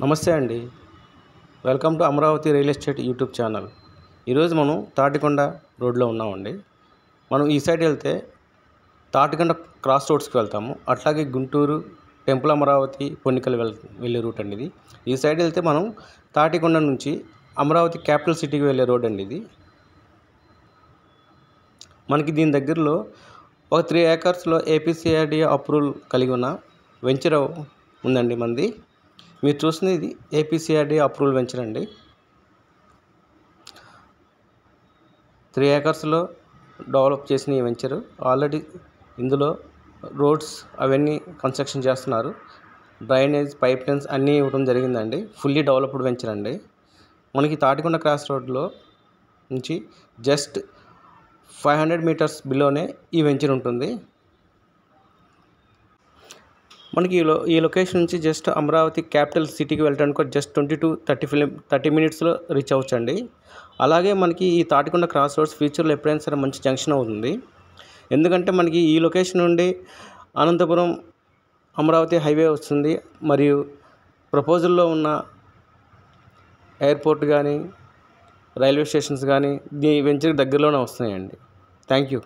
నమస్తే అండి. Welcome to Amaravati real estate YouTube channel. ఈరోజు మనం తాటికొండ రోడ్లో ఉన్నామండి. మనం ఈ సైడ్ వెళ్తే తాటికొండ క్రాస్ రోడ్స్కి వెళ్తాము. అట్లాగే గుంటూరు టెంపుల్ అమరావతి పొన్నికల్ వెళ్ళే రూట్ అండి ఇది. ఈ సైడ్ వెళ్తే మనం తాటికొండ నుంచి అమరావతి క్యాపిటల్ సిటీకి వెళ్ళే రోడ్ అండి ఇది. మనకి దీని దగ్గరలో ఒక 3 ఏకర్స్లో ఏపీసీఆర్డీ అప్రూవల్ కలిగి ఉన్న వెంచర్ ఉందండి మనది. మీరు చూస్తుంది ఇది ఏపీసీఆర్డీ అప్రూవల్ వెంచర్ అండి. 3 ఏకర్స్లో డెవలప్ చేసిన ఈ వెంచర్ ఆల్రెడీ ఇందులో రోడ్స్ అవన్నీ కన్స్ట్రక్షన్ చేస్తున్నారు. డ్రైనేజ్ పైప్ లైన్స్ అన్నీ ఇవ్వడం జరిగిందండి. ఫుల్లీ డెవలప్డ్ వెంచర్ అండి. మనకి తాటికొండ క్రాస్ రోడ్లో నుంచి జస్ట్ 500 మీటర్స్ బిలోనే ఈ వెంచర్ ఉంటుంది. మనకి ఈ లొకేషన్ నుంచి జస్ట్ అమరావతి క్యాపిటల్ సిటీకి వెళ్ళడానికి జస్ట్ 20 to 30 మినిట్స్లో రీచ్ అవ్వచ్చండి. అలాగే మనకి ఈ తాటికొండ క్రాస్ రోడ్స్ ఫ్యూచర్లో ఎప్పుడైనా సరే మంచి జంక్షన్ అవుతుంది. ఎందుకంటే మనకి ఈ లొకేషన్ నుండి అనంతపురం అమరావతి హైవే వస్తుంది. మరియు ప్రపోజల్లో ఉన్న ఎయిర్పోర్ట్ కానీ రైల్వే స్టేషన్స్ కానీ ఈ వెంచర్ దగ్గరలోనే వస్తున్నాయండి. Thank you.